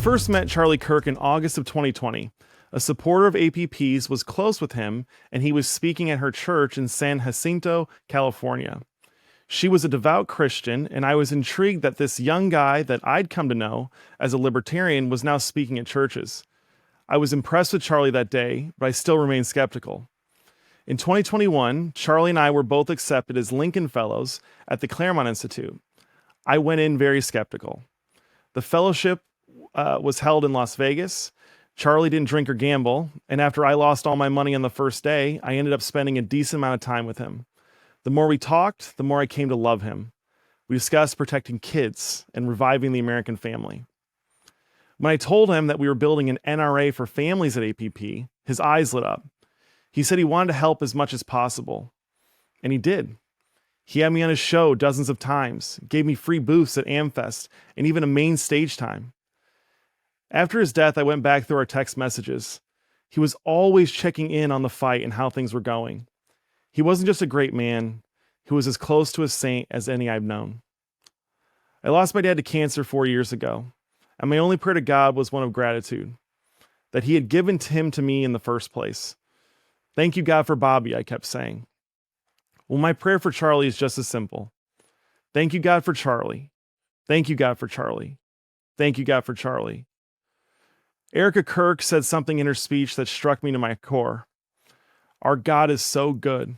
first met Charlie Kirk in August of 2020. A supporter of APP's was close with him, and he was speaking at her church in San Jacinto, California. She was a devout Christian, and I was intrigued that this young guy that I'd come to know as a libertarian was now speaking at churches. I was impressed with Charlie that day, but I still remained skeptical. In 2021, Charlie and I were both accepted as Lincoln Fellows at the Claremont Institute. I went in very skeptical. The fellowship was held in Las Vegas. Charlie didn't drink or gamble, and after I lost all my money on the first day, I ended up spending a decent amount of time with him. The more we talked, the more I came to love him. We discussed protecting kids and reviving the American family. When I told him that we were building an NRA for families at APP, his eyes lit up. He said he wanted to help as much as possible. And he did. He had me on his show dozens of times, gave me free booths at AmFest, and even a main stage time. After his death, I went back through our text messages. He was always checking in on the fight and how things were going. He wasn't just a great man, he was as close to a saint as any I've known. I lost my dad to cancer 4 years ago, and my only prayer to God was one of gratitude, that he had given him to me in the first place. Thank you, God, for Bobby, I kept saying. Well, my prayer for Charlie is just as simple. Thank you, God, for Charlie. Thank you, God, for Charlie. Thank you, God, for Charlie. Erica Kirk said something in her speech that struck me to my core. Our God is so good.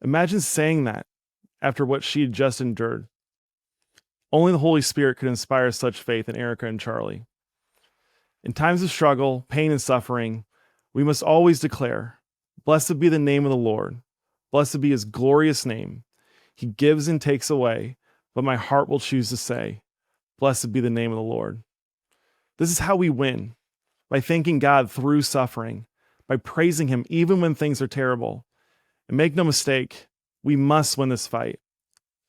Imagine saying that after what she had just endured. Only the Holy Spirit could inspire such faith in Erica and Charlie. In times of struggle, pain, and suffering, we must always declare, blessed be the name of the Lord. Blessed be his glorious name. He gives and takes away, but my heart will choose to say, blessed be the name of the Lord. This is how we win, by thanking God through suffering, by praising him even when things are terrible. And make no mistake, we must win this fight.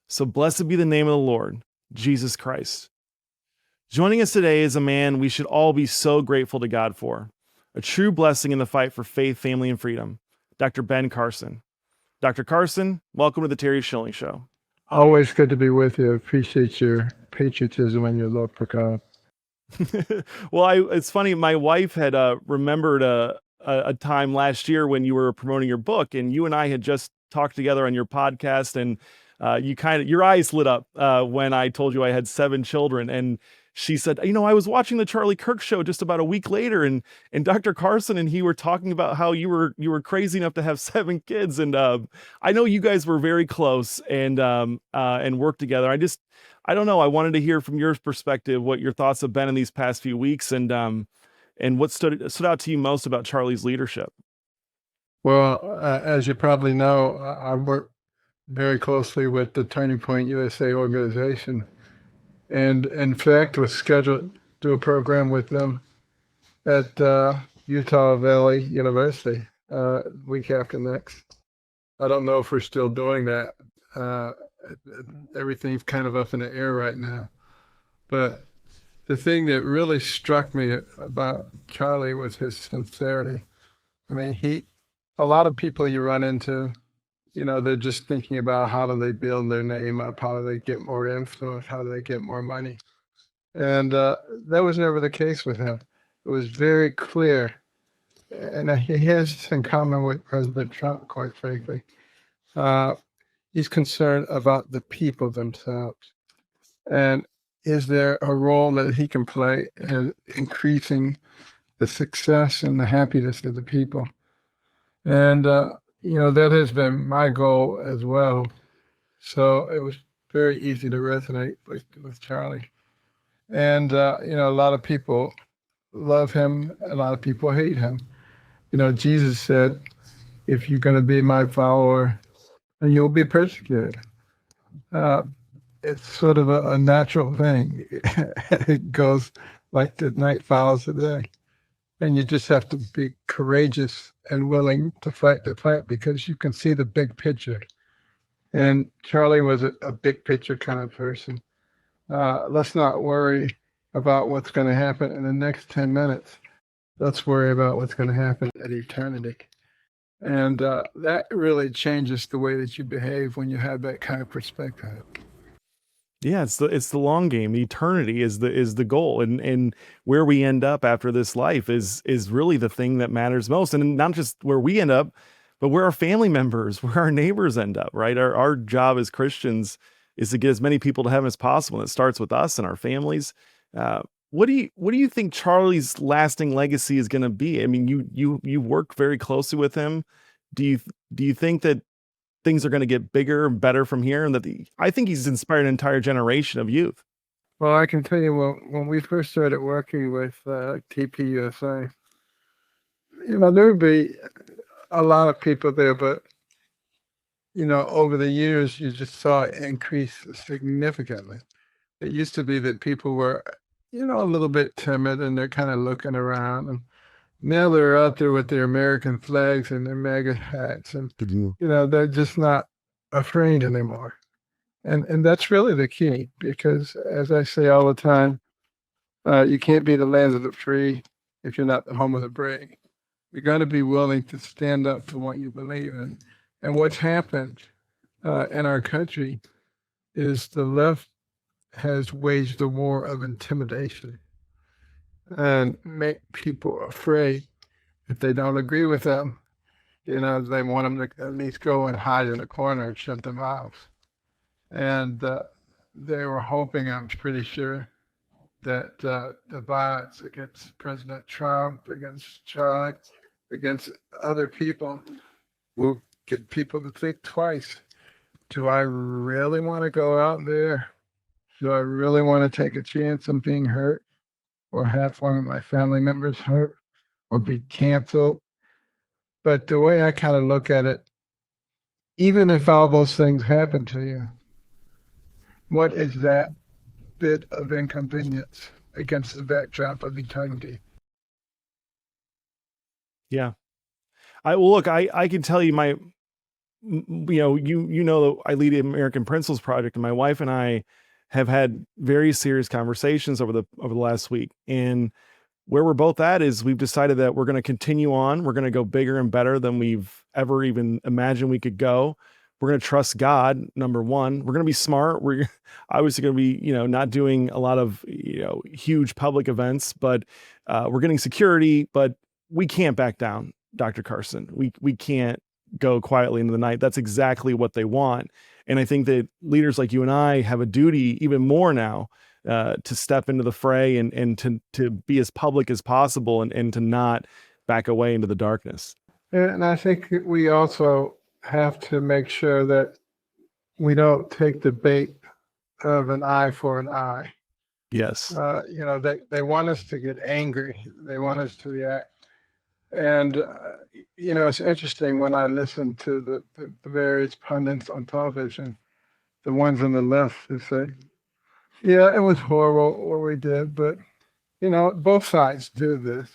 So blessed be the name of the Lord, Jesus Christ. Joining us today is a man we should all be so grateful to God for, a true blessing in the fight for faith, family, and freedom, Dr. Ben Carson. Dr. Carson, welcome to the Terry Schilling Show. Always good to be with you. Appreciate your patriotism and your love for God. Well, it's funny. My wife had remembered a time last year when you were promoting your book, and you and I had just talked together on your podcast, and your eyes lit up when I told you I had 7 children, and she said, I was watching the Charlie Kirk show just about a week later, and Dr. Carson and he were talking about how you were crazy enough to have 7 kids, and I know you guys were very close and worked together. I don't know. I wanted to hear from your perspective what your thoughts have been in these past few weeks, and what stood out to you most about Charlie's leadership. Well, as you probably know, I work very closely with the Turning Point USA organization, and in fact was scheduled to do a program with them at Utah Valley University week after next. I don't know if we're still doing that. Everything's kind of up in the air right now. But the thing that really struck me about Charlie was his sincerity. I mean, a lot of people you run into, they're just thinking about how do they build their name up, how do they get more influence, how do they get more money. And that was never the case with him. It was very clear. And he has this in common with President Trump, quite frankly. He's concerned about the people themselves. And is there a role that he can play in increasing the success and the happiness of the people? And, that has been my goal as well. So it was very easy to resonate with Charlie. And, a lot of people love him. A lot of people hate him. Jesus said, if you're going to be my follower, then you'll be persecuted. It's sort of a natural thing. It goes like the night follows the day. And you just have to be courageous and willing to fight the fight because you can see the big picture. And Charlie was a big picture kind of person. Let's not worry about what's going to happen in the next 10 minutes. Let's worry about what's going to happen at eternity. And that really changes the way that you behave when you have that kind of perspective. Yeah, it's the long game. Eternity is the goal, and where we end up after this life is really the thing that matters most. And not just where we end up, but where our family members, where our neighbors end up. Right. Our job as Christians is to get as many people to heaven as possible. And it starts with us and our families. What do you think Charlie's lasting legacy is going to be? I mean, you worked very closely with him. Do you do you think that things are going to get bigger and better from here, and that I think he's inspired an entire generation of youth. Well, I can tell you, when we first started working with TPUSA, there would be a lot of people there, but over the years, you just saw it increase significantly. It used to be that people were, a little bit timid and they're kind of looking around. And now they're out there with their American flags and their MAGA hats. And, they're just not afraid anymore. And that's really the key, because as I say all the time, you can't be the land of the free if you're not the home of the brave. You got to be willing to stand up for what you believe in. And what's happened in our country is the left has waged a war of intimidation and make people afraid. If they don't agree with them, they want them to at least go and hide in a corner and shut their mouths. And they were hoping, I'm pretty sure, that the violence against President Trump, against Charlie, against other people will get people to think twice. Do I really want to go out there? Do I really want to take a chance on being hurt, or have one of my family members hurt, or be canceled? But the way I kind of look at it, even if all those things happen to you, what is that bit of inconvenience against the backdrop of eternity? Yeah. Well, look, I can tell you I lead the American Principles Project, and my wife and I have had very serious conversations over the last week. And where we're both at is we've decided that we're going to continue on. We're going to go bigger and better than we've ever even imagined we could go. We're going to trust God, number one. We're going to be smart. We're obviously going to be, not doing a lot of, huge public events, but we're getting security, but we can't back down, Dr. Carson. We can't go quietly into the night. That's exactly what they want. And I think that leaders like you and I have a duty even more now to step into the fray and to be as public as possible and to not back away into the darkness. And I think we also have to make sure that we don't take the bait of an eye for an eye. Yes. They want us to get angry. They want us to react. And, it's interesting when I listen to the various pundits on television, the ones on the left who say, yeah, it was horrible what we did, but, both sides do this.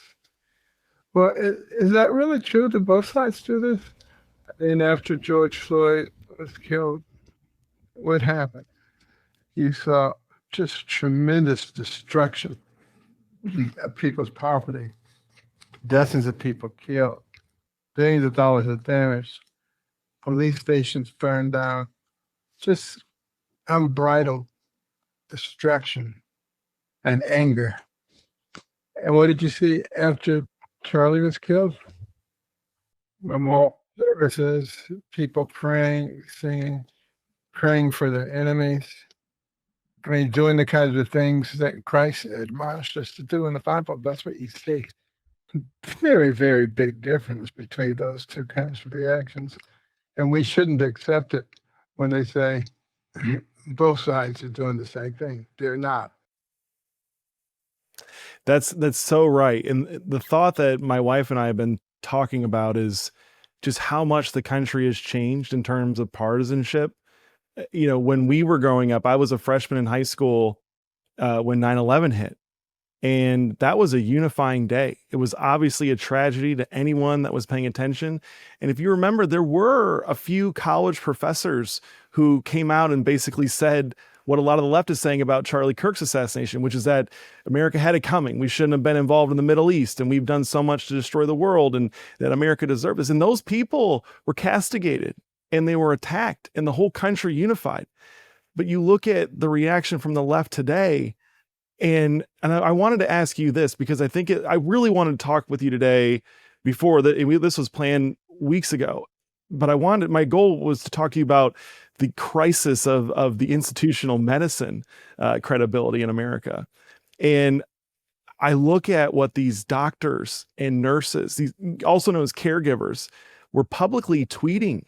Well, is that really true? Do both sides do this? And after George Floyd was killed, what happened? You saw just tremendous destruction of people's property, dozens of people killed, billions of dollars of damage, police stations burned down, just unbridled destruction and anger. And what did you see after Charlie was killed? Memorial services, people praying, singing, praying for their enemies. I mean, doing the kinds of things that Christ admonished us to do in the Bible. That's what you see. Very, very big difference between those two kinds of reactions. And we shouldn't accept it when they say both sides are doing the same thing. They're not. That's so right. And the thought that my wife and I have been talking about is just how much the country has changed in terms of partisanship. When we were growing up, I was a freshman in high school when 9/11 hit. And that was a unifying day. It was obviously a tragedy to anyone that was paying attention. And if you remember, there were a few college professors who came out and basically said what a lot of the left is saying about Charlie Kirk's assassination, which is that America had it coming. We shouldn't have been involved in the Middle East, and we've done so much to destroy the world, and that America deserved this. And those people were castigated and they were attacked, and the whole country unified. But you look at the reaction from the left today, and I wanted to ask you this because I really wanted to talk with you today before that. This was planned weeks ago, but my goal was to talk to you about the crisis of the institutional medicine credibility in America. And I look at what these doctors and nurses, these also known as caregivers, were publicly tweeting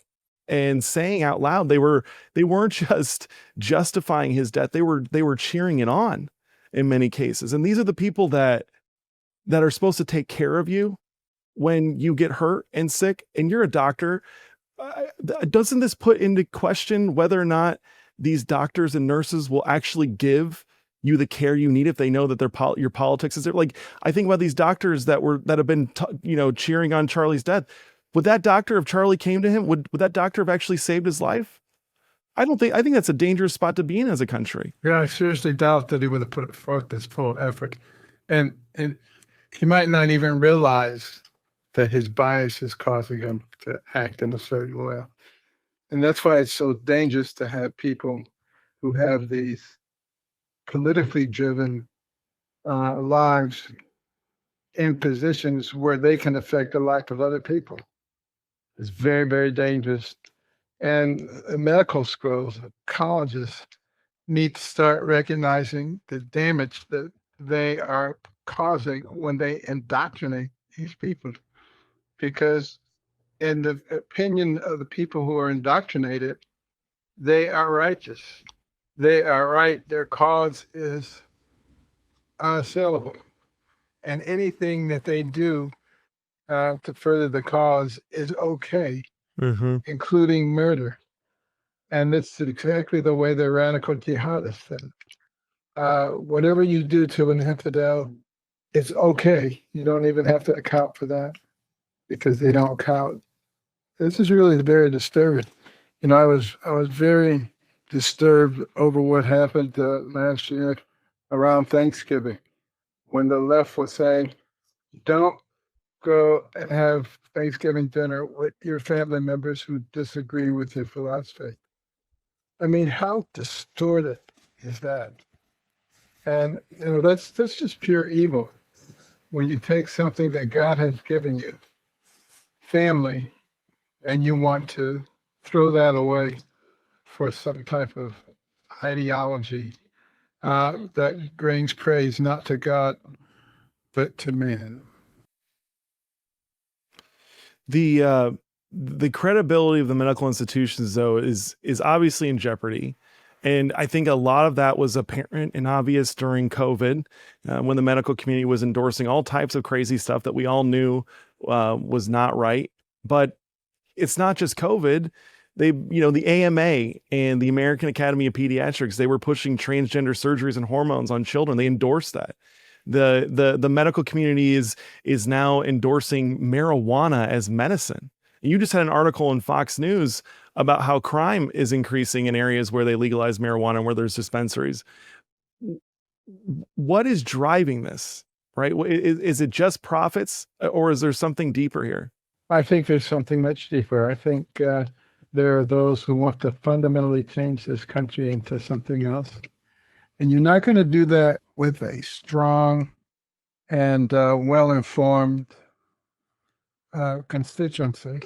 and saying out loud. They weren't just justifying his death. They were cheering it on in many cases. And these are the people that are supposed to take care of you when you get hurt and sick, and you're a doctor. Doesn't this put into question whether or not these doctors and nurses will actually give you the care you need if they know that your politics is there? Like, I think about these doctors that have been cheering on Charlie's death. Would that doctor, if Charlie came to him, would that doctor have actually saved his life? I think that's a dangerous spot to be in as a country. Yeah, I seriously doubt that he would have put forth this full effort. And he might not even realize that his bias is causing him to act in a certain way. And that's why it's so dangerous to have people who have these politically driven lives in positions where they can affect the life of other people. It's very, very dangerous. And medical schools, colleges need to start recognizing the damage that they are causing when they indoctrinate these people. Because in the opinion of the people who are indoctrinated, they are righteous. They are right. Their cause is unassailable. And anything that they do to further the cause is okay, including murder. And it's exactly the way the radical jihadists said. Whatever you do to an infidel, it's okay. You don't even have to account for that because they don't count. This is really very disturbing. I was very disturbed over what happened last year around Thanksgiving when the left was saying, don't go and have Thanksgiving dinner with your family members who disagree with your philosophy. I mean, how distorted is that? And that's just pure evil. When you take something that God has given you, family, and you want to throw that away for some type of ideology that brings praise not to God, but to man. The credibility of the medical institutions, though, is obviously in jeopardy. And I think a lot of that was apparent and obvious during COVID, when the medical community was endorsing all types of crazy stuff that we all knew was not right. But it's not just COVID. The AMA and the American Academy of Pediatrics, they were pushing transgender surgeries and hormones on children. They endorsed that. The medical community is now endorsing marijuana as medicine. You just had an article in Fox News about how crime is increasing in areas where they legalize marijuana and where there's dispensaries. What is driving this, right? Is it just profits, or is there something deeper here? I think there's something much deeper. I think there are those who want to fundamentally change this country into something else. And you're not going to do that with a strong and well-informed constituency.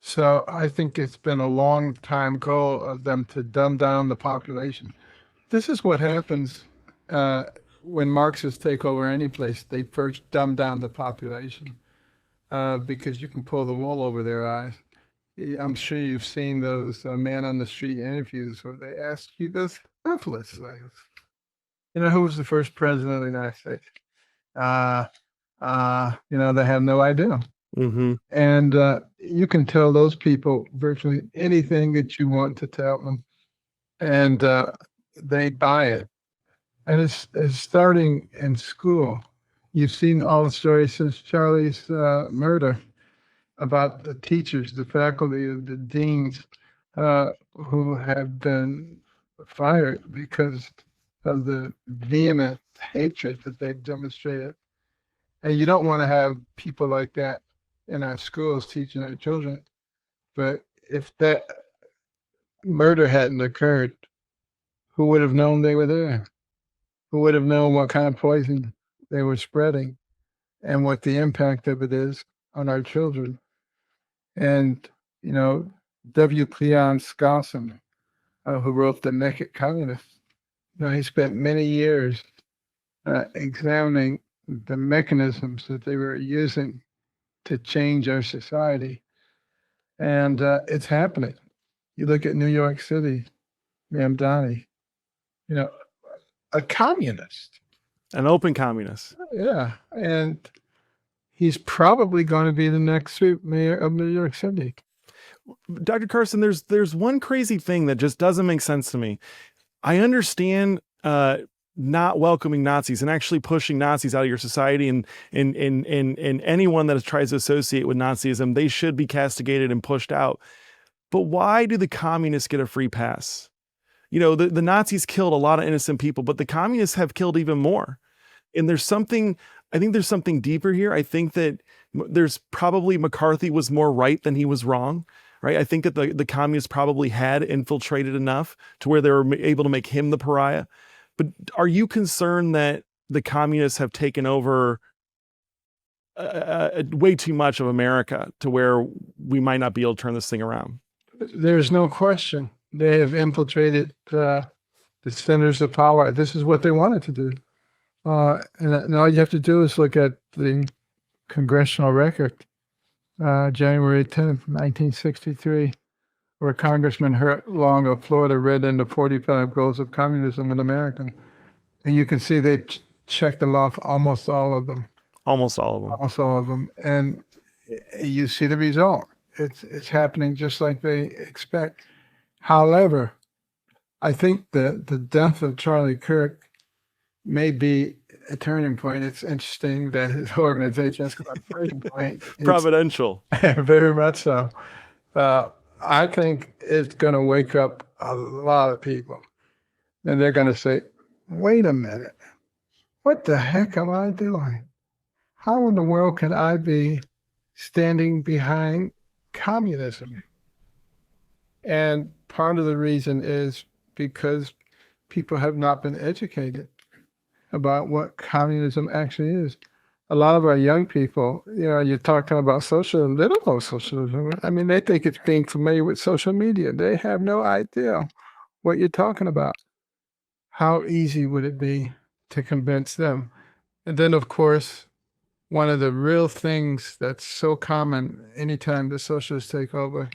So I think it's been a long time goal of them to dumb down the population. This is what happens when Marxists take over any place. They first dumb down the population because you can pull the wool over their eyes. I'm sure you've seen those man on the street interviews where they ask you those simplest things. Who was the first president of the United States? They have no idea. Mm-hmm. And you can tell those people virtually anything that you want to tell them, and they buy it. And it's starting in school. You've seen all the stories since Charlie's murder about the teachers, the faculty, the deans who have been fired because of the vehement hatred that they've demonstrated. And you don't want to have people like that in our schools teaching our children. But if that murder hadn't occurred, Who would have known they were there? Who would have known what kind of poison they were spreading and what the impact of it is on our children? And, you know, W. Cleon Skousen, who wrote The Naked Communist, you know, he spent many years examining the mechanisms that they were using to change our society. And it's happening. You look at New York City, Mamdani, you know, a communist. An open communist. Yeah. And he's probably going to be the next mayor of New York City. Dr. Carson, there's one crazy thing that just doesn't make sense to me. I understand not welcoming Nazis and actually pushing Nazis out of your society, and anyone that tries to associate with Nazism, they should be castigated and pushed out. But why do the communists get a free pass? You know, the Nazis killed a lot of innocent people, but the communists have killed even more. And I think there's something deeper here. I think that there's probably McCarthy was more right than he was wrong. Right. I think that the communists probably had infiltrated enough to where they were able to make him the pariah. But are you concerned that the communists have taken over way too much of America to where we might not be able to turn this thing around? There's no question. They have infiltrated the centers of power. This is what they wanted to do. And all you have to do is look at the congressional record. January 10th, 1963, where Congressman Hurt Long of Florida read in the 45 goals of communism in America. And you can see they checked off almost all of them. Almost all of them. Almost all of them. And you see the result. It's happening just like they expect. However, I think that the death of Charlie Kirk may be a turning point. It's interesting that his organization has got a turning point. Providential. Very much so. I think it's going to wake up a lot of people. And they're going to say, wait a minute, what the heck am I doing? How in the world can I be standing behind communism? And part of the reason is because people have not been educated about what communism actually is. A lot of our young people, you know, you're talking about socialism, they don't know socialism. I mean, they think it's being familiar with social media. They have no idea what you're talking about. How easy would it be to convince them? And then, of course, one of the real things that's so common anytime the socialists take over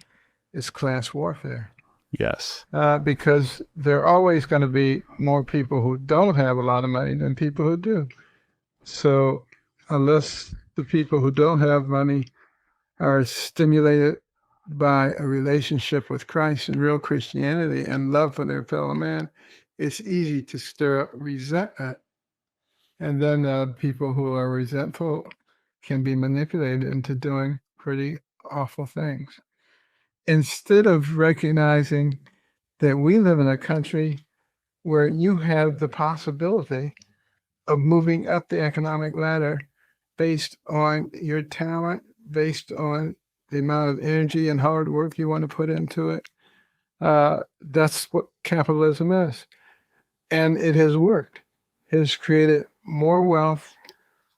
is class warfare. Yes. Because there are always going to be more people who don't have a lot of money than people who do. So unless the people who don't have money are stimulated by a relationship with Christ and real Christianity and love for their fellow man, it's easy to stir up resentment. And then people who are resentful can be manipulated into doing pretty awful things. Instead of recognizing that we live in a country where you have the possibility of moving up the economic ladder based on your talent, based on the amount of energy and hard work you want to put into it. That's what capitalism is. And it has worked. It has created more wealth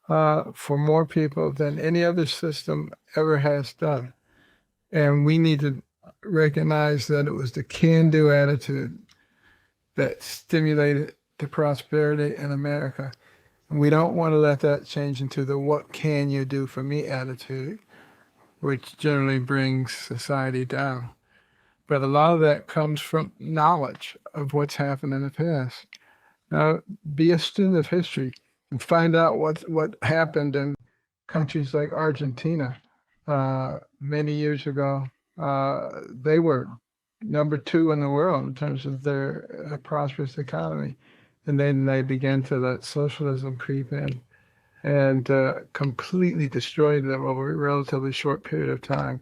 for more people than any other system ever has done. And we need to recognize that it was the can-do attitude that stimulated the prosperity in America. And we don't want to let that change into the what can you do for me attitude, which generally brings society down. But a lot of that comes from knowledge of what's happened in the past. Now, be a student of history and find out what happened in countries like Argentina many years ago. They were number 2 in the world in terms of their prosperous economy. And then they began to let socialism creep in and completely destroyed them over a relatively short period of time.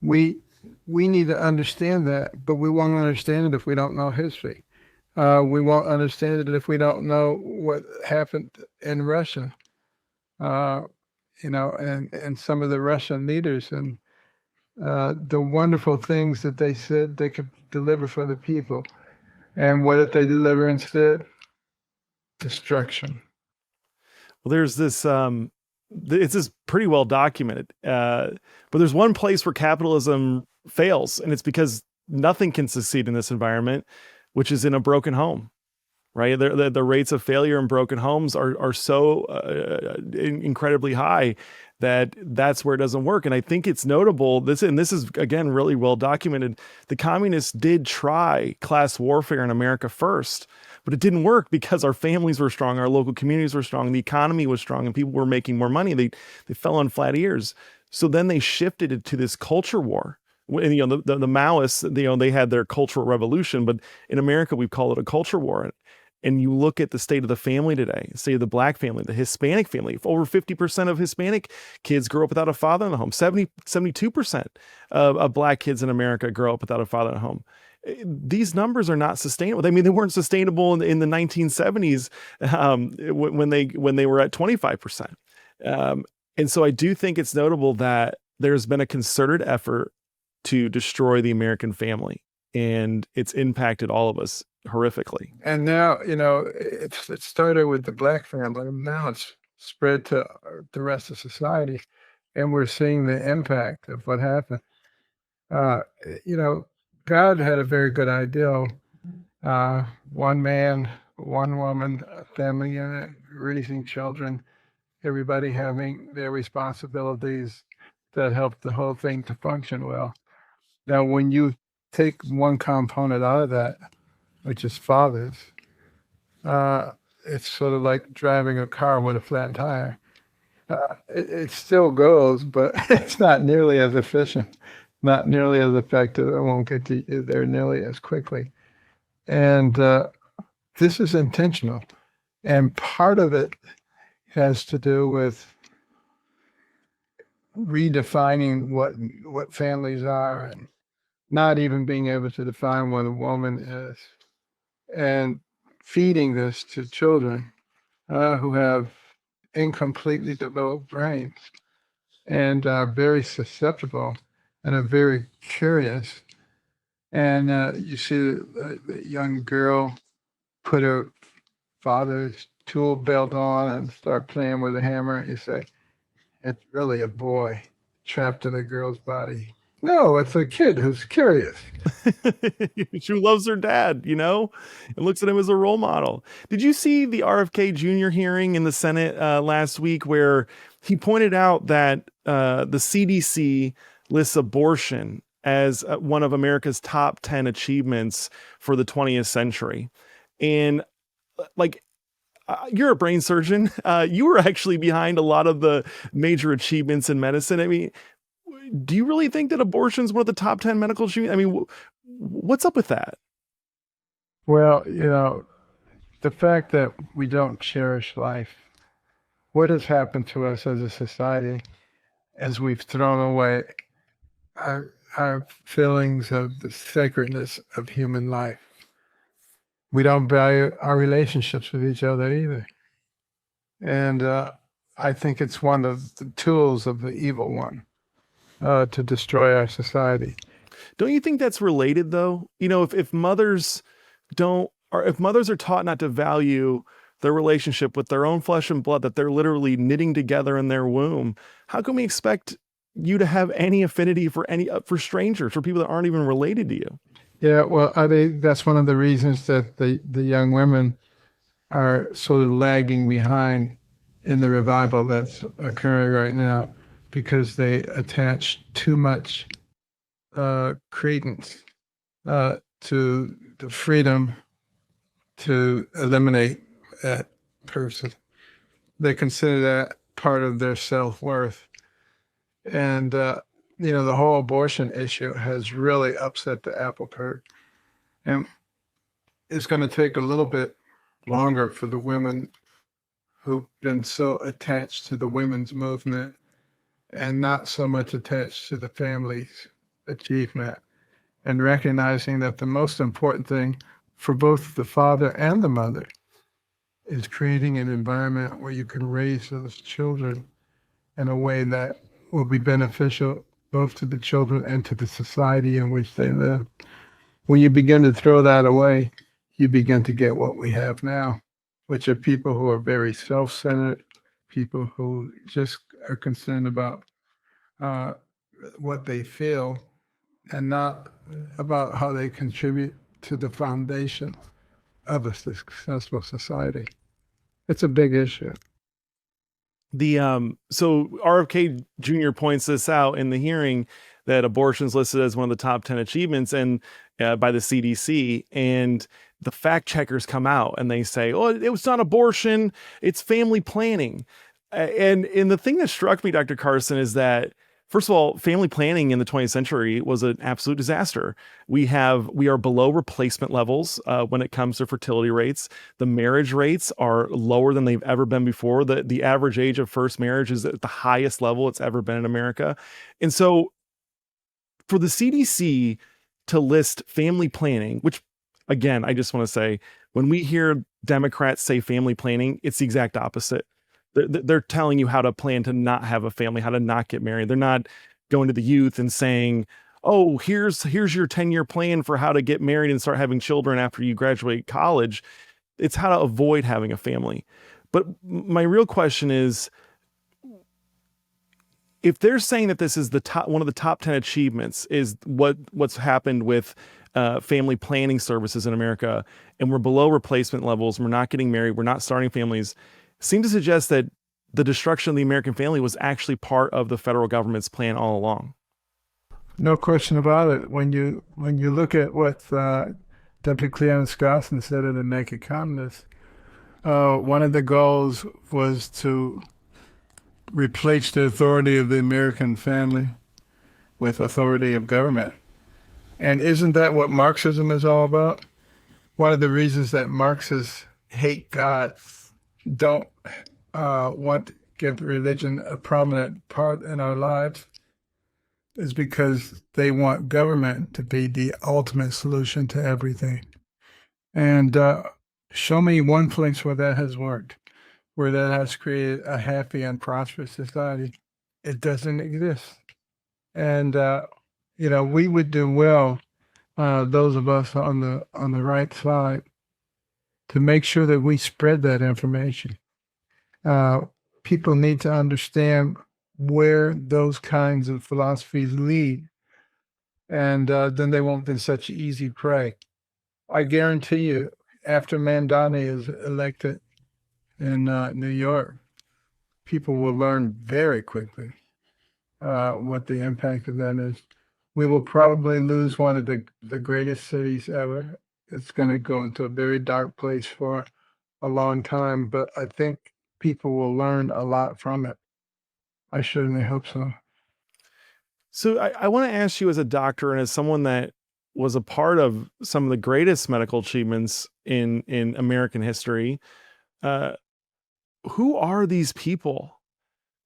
We need to understand that, but we won't understand it if we don't know history. We won't understand it if we don't know what happened in Russia, and some of the Russian leaders and the wonderful things that they said they could deliver for the people. And what did they deliver instead? Destruction. Well, there's this it's this pretty well documented. But there's one place where capitalism fails, and it's because nothing can succeed in this environment, which is in a broken home. Right, the rates of failure in broken homes are so incredibly high that that's where it doesn't work. And I think it's notable this is again really well documented. The communists did try class warfare in America first, but it didn't work because our families were strong, our local communities were strong, the economy was strong, and people were making more money. They fell on flat ears. So then they shifted it to this culture war. And, the Maoists, they had their cultural revolution, but in America we call it a culture war. And you look at the state of the family today, state of the black family, the Hispanic family, over 50% of Hispanic kids grow up without a father in the home. 72% of black kids in America grow up without a father in the home. These numbers are not sustainable. I mean, they weren't sustainable in the 1970s when they were at 25%. And so I do think it's notable that there's been a concerted effort to destroy the American family, and it's impacted all of us horrifically. And now, it started with the black family, and now it's spread to the rest of society, and we're seeing the impact of what happened. God had a very good ideal. One man, one woman, a family unit, raising children, everybody having their responsibilities that help the whole thing to function well. Now, when you take one component out of that, which is fathers, it's sort of like driving a car with a flat tire. It still goes, but it's not nearly as efficient, not nearly as effective. It won't get you there nearly as quickly. And this is intentional. And part of it has to do with redefining what families are, and not even being able to define what a woman is, and feeding this to children who have incompletely developed brains and are very susceptible and are very curious. And you see the young girl put her father's tool belt on and start playing with a hammer. You say, it's really a boy trapped in a girl's body. No, it's a kid who's curious. She loves her dad, and looks at him as a role model. Did you see the RFK Jr. hearing in the Senate last week, where he pointed out that the CDC lists abortion as one of America's top 10 achievements for the 20th century? And you're a brain surgeon. You were actually behind a lot of the major achievements in medicine. I mean, do you really think that abortion is one of the top 10 medical achievements? I mean, what's up with that? Well, the fact that we don't cherish life, what has happened to us as a society as we've thrown away our feelings of the sacredness of human life. We don't value our relationships with each other either. And I think it's one of the tools of the evil one to destroy our society. Don't you think that's related, though? If mothers if mothers are taught not to value their relationship with their own flesh and blood that they're literally knitting together in their womb, how can we expect you to have any affinity for strangers, for people that aren't even related to you? Yeah, well, I think that's one of the reasons that the young women are sort of lagging behind in the revival that's occurring right now, because they attach too much credence to the freedom to eliminate that person. They consider that part of their self-worth. And, the whole abortion issue has really upset the apple cart. And it's going to take a little bit longer for the women who've been so attached to the women's movement and not so much attached to the family's achievement, and recognizing that the most important thing for both the father and the mother is creating an environment where you can raise those children in a way that will be beneficial both to the children and to the society in which they live. When you begin to throw that away, you begin to get what we have now, which are people who are very self-centered, people who just are concerned about uh, what they feel and not about how they contribute to the foundation of a successful society. It's a big issue. So RFK Jr. points this out in the hearing that abortion is listed as one of the top 10 achievements and by the CDC, and the fact checkers come out and they say, "Oh, it was not abortion; it's family planning." And the thing that struck me, Dr. Carson, is that first of all, family planning in the 20th century was an absolute disaster. We are below replacement levels when it comes to fertility rates. The marriage rates are lower than they've ever been before. The average age of first marriage is at the highest level it's ever been in America. And so for the CDC to list family planning, which again, I just want to say, when we hear Democrats say family planning, it's the exact opposite. They're telling you how to plan to not have a family, how to not get married. They're not going to the youth and saying, "Oh, here's your 10-year plan for how to get married and start having children after you graduate college." It's how to avoid having a family. But my real question is, if they're saying that this is one of the top 10 achievements is what's happened with family planning services in America, and we're below replacement levels, we're not getting married, we're not starting families, seem to suggest that the destruction of the American family was actually part of the federal government's plan all along. No question about it. When you look at what Dr. Clarence Carson said in The Naked Communist, one of the goals was to replace the authority of the American family with authority of government. And isn't that what Marxism is all about? One of the reasons that Marxists hate God, don't want to give religion a prominent part in our lives, is because they want government to be the ultimate solution to everything. And show me one place where that has worked, where that has created a happy and prosperous society. It doesn't exist. And we would do well, those of us on the right side, to make sure that we spread that information. People need to understand where those kinds of philosophies lead, and then they won't be such easy prey. I guarantee you, after Mandani is elected in New York, people will learn very quickly what the impact of that is. We will probably lose one of the greatest cities ever. It's going to go into a very dark place for a long time, but I think people will learn a lot from it. I certainly hope so. So I want to ask you, as a doctor and as someone that was a part of some of the greatest medical achievements in American history, who are these people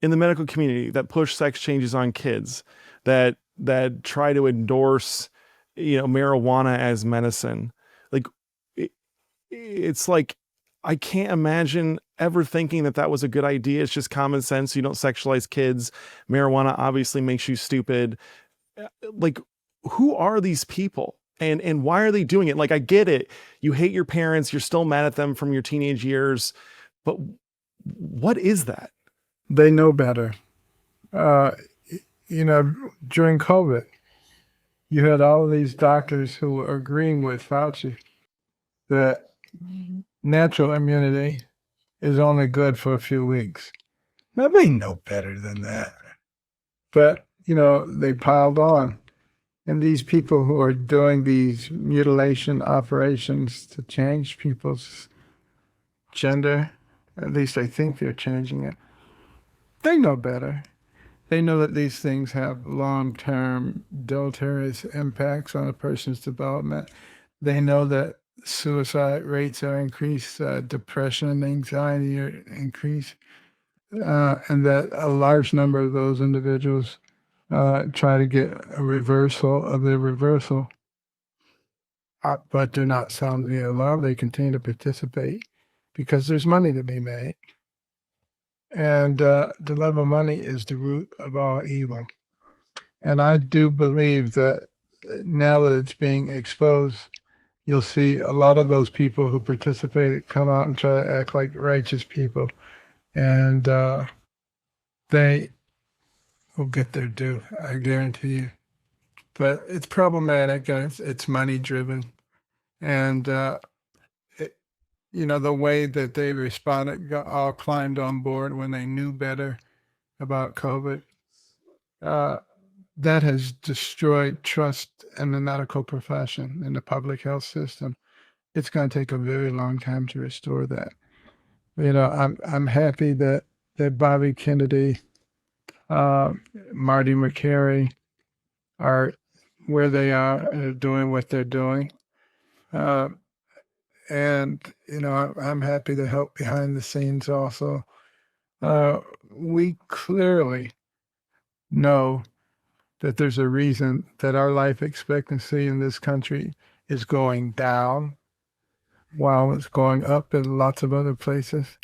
in the medical community that push sex changes on kids, that try to endorse, marijuana as medicine? Like, it's like, I can't imagine ever thinking that was a good idea. It's just common sense. You don't sexualize kids. Marijuana obviously makes you stupid. Like, who are these people? And why are they doing it? Like, I get it. You hate your parents. You're still mad at them from your teenage years. But what is that? They know better. During COVID, you had all of these doctors who were agreeing with Fauci that natural immunity is only good for a few weeks. Now, they know better than that. But, they piled on. And these people who are doing these mutilation operations to change people's gender, at least I think they're changing it, they know better. They know that these things have long-term deleterious impacts on a person's development. They know that suicide rates are increased, depression and anxiety are increased, and that a large number of those individuals try to get a reversal of their reversal, but they're not sounding the alarm. They continue to participate because there's money to be made. And the love of money is the root of all evil. And I do believe that now that it's being exposed, you'll see a lot of those people who participated come out and try to act like righteous people, and they will get their due. I guarantee you. But it's problematic. And it's money driven, and it, the way that they responded, all climbed on board when they knew better about COVID. Uh, that has destroyed trust in the medical profession, in the public health system. It's going to take a very long time to restore that. I'm happy that Bobby Kennedy, Marty McCary are where they are and are doing what they're doing. And I'm happy to help behind the scenes also. We clearly know that there's a reason that our life expectancy in this country is going down while it's going up in lots of other places.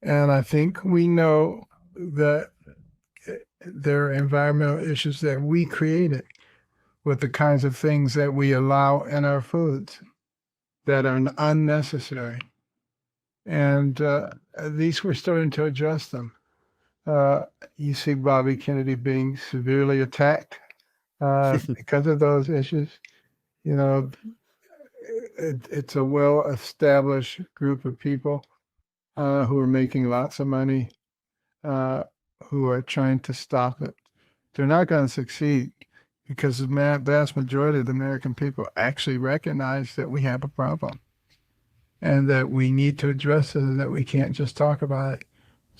And I think we know that there are environmental issues that we created with the kinds of things that we allow in our foods that are unnecessary. And at least we're starting to address them. You see Bobby Kennedy being severely attacked because of those issues. It's a well-established group of people who are making lots of money, who are trying to stop it. They're not going to succeed because the vast majority of the American people actually recognize that we have a problem and that we need to address it and that we can't just talk about it.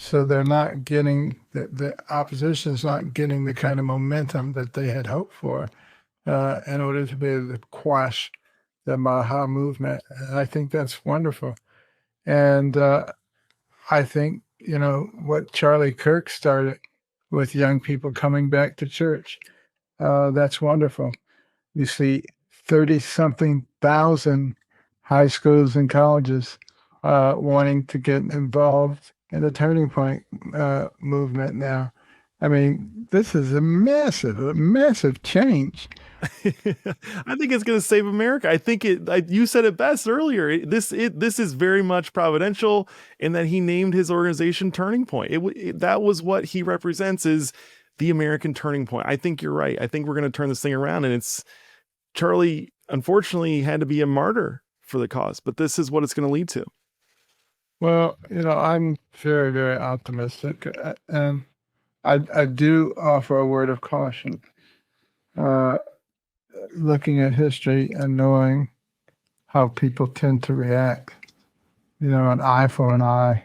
So they're not getting, the opposition is not getting the kind of momentum that they had hoped for in order to be able to quash the Maha movement. And I think that's wonderful. And I think, what Charlie Kirk started with young people coming back to church, that's wonderful. You see 30-something thousand high schools and colleges wanting to get involved in the Turning Point movement now. I mean, this is a massive change. I think it's going to save America. I think you said it best earlier. This is very much providential in that he named his organization Turning Point. That was what he represents, is the American turning point. I think you're right. I think we're going to turn this thing around, and Charlie, unfortunately, had to be a martyr for the cause, but this is what it's going to lead to. Well, I'm very, very optimistic, and I do offer a word of caution. Looking at history and knowing how people tend to react, an eye for an eye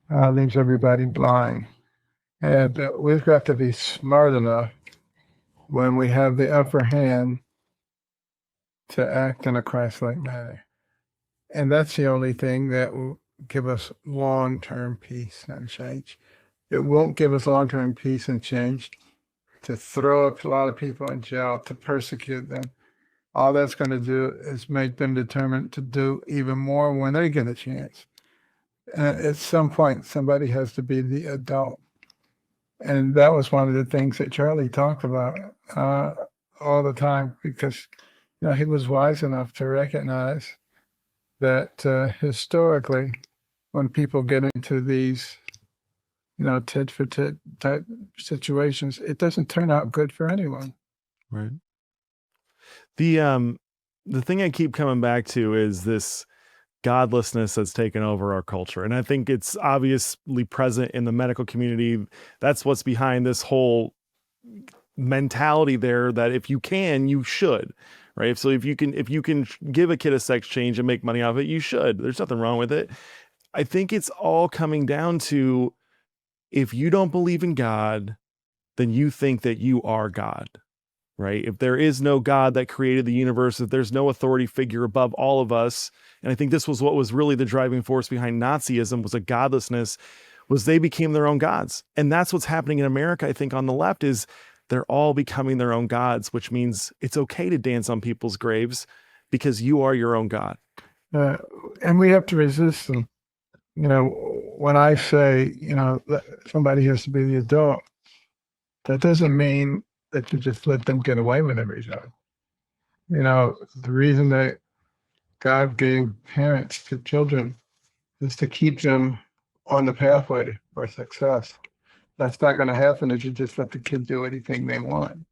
leaves everybody blind. And we've got to be smart enough when we have the upper hand to act in a Christ-like manner. And that's the only thing that will give us long-term peace and change. It won't give us long-term peace and change to throw up a lot of people in jail, to persecute them. All that's going to do is make them determined to do even more when they get a chance. And at some point, somebody has to be the adult. And that was one of the things that Charlie talked about all the time, because he was wise enough to recognize that historically, when people get into these tit for tit type situations, it doesn't turn out good for anyone. Right. The thing I keep coming back to is this godlessness that's taken over our culture. And I think it's obviously present in the medical community. That's what's behind this whole mentality there, that if you can, you should, right? So if you can give a kid a sex change and make money off it, you should. There's nothing wrong with it. I think it's all coming down to, if you don't believe in God, then you think that you are God, right? If there is no God that created the universe, if there's no authority figure above all of us, and I think this was what was really the driving force behind Nazism, was a godlessness, was they became their own gods. And that's what's happening in America, I think, on the left, is they're all becoming their own gods, which means it's okay to dance on people's graves because you are your own God. And we have to resist them. When I say, that somebody has to be the adult, that doesn't mean that you just let them get away with everything. The reason that God gave parents to children is to keep them on the pathway for success. That's not going to happen if you just let the kids do anything they want.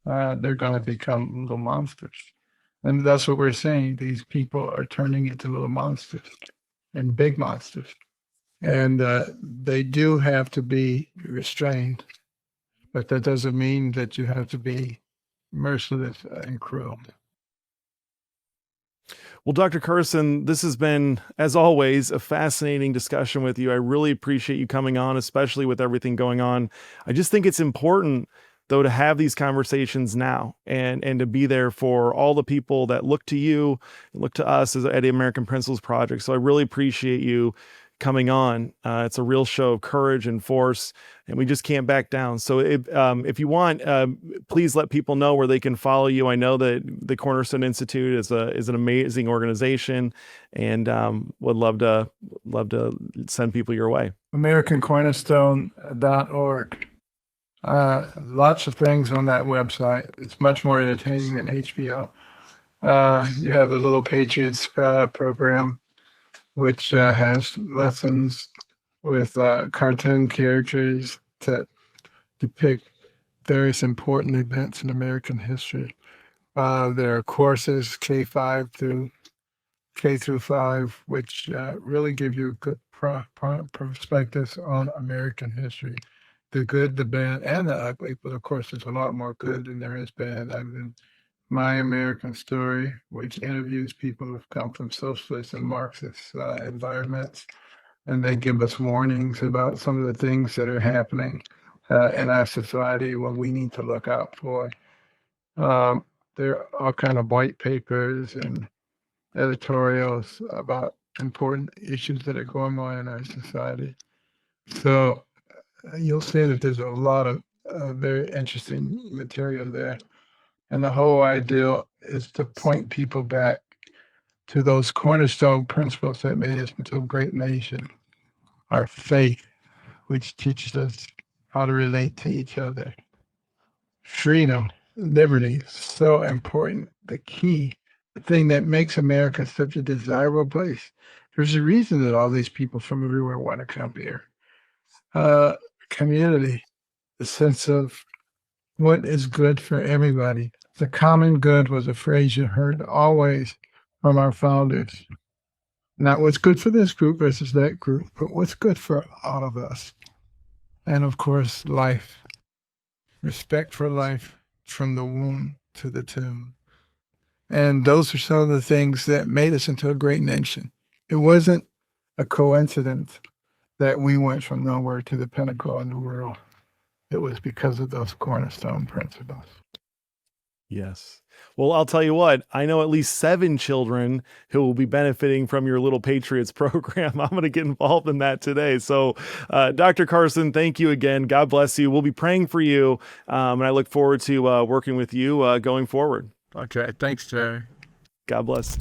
They're going to become little monsters. And that's what we're saying. These people are turning into little monsters and big monsters. And they do have to be restrained, but that doesn't mean that you have to be merciless and cruel. Well, Dr. Carson, this has been, as always, a fascinating discussion with you. I really appreciate you coming on, especially with everything going on. I just think it's important, though, to have these conversations now and to be there for all the people that look to you, look to us as at the American Principles Project. So I really appreciate you coming on. It's a real show of courage and force, and we just can't back down. So if you want, please let people know where they can follow you. I know that the Cornerstone Institute is an amazing organization, and would love to send people your way. AmericanCornerstone.org. Lots of things on that website. It's much more entertaining than HBO. You have the Little Patriots program, which has lessons with cartoon characters that depict various important events in American history. There are courses K5 through K through 5, which really give you good perspectives on American history, the good, the bad, and the ugly. But of course, there's a lot more good than there is bad. I've been My American Story, which interviews people who've come from socialist and Marxist environments, and they give us warnings about some of the things that are happening in our society, what we need to look out for. There are all kind of white papers and editorials about important issues that are going on in our society. So you'll see that there's a lot of very interesting material there. And the whole idea is to point people back to those cornerstone principles that made us into a great nation. Our faith, which teaches us how to relate to each other. Freedom, liberty, so important. The key, the thing that makes America such a desirable place. There's a reason that all these people from everywhere want to come here. Community, the sense of what is good for everybody. The common good was a phrase you heard always from our founders. Not what's good for this group versus that group, but what's good for all of us. And of course, life. Respect for life from the womb to the tomb. And those are some of the things that made us into a great nation. It wasn't a coincidence that we went from nowhere to the pinnacle in the world. It was because of those cornerstone principles. Yes. Well, I'll tell you what, I know at least 7 children who will be benefiting from your Little Patriots program. I'm going to get involved in that today. So, Dr. Carson, thank you again. God bless you. We'll be praying for you. And I look forward to working with you going forward. Okay. Thanks, Jerry. God bless.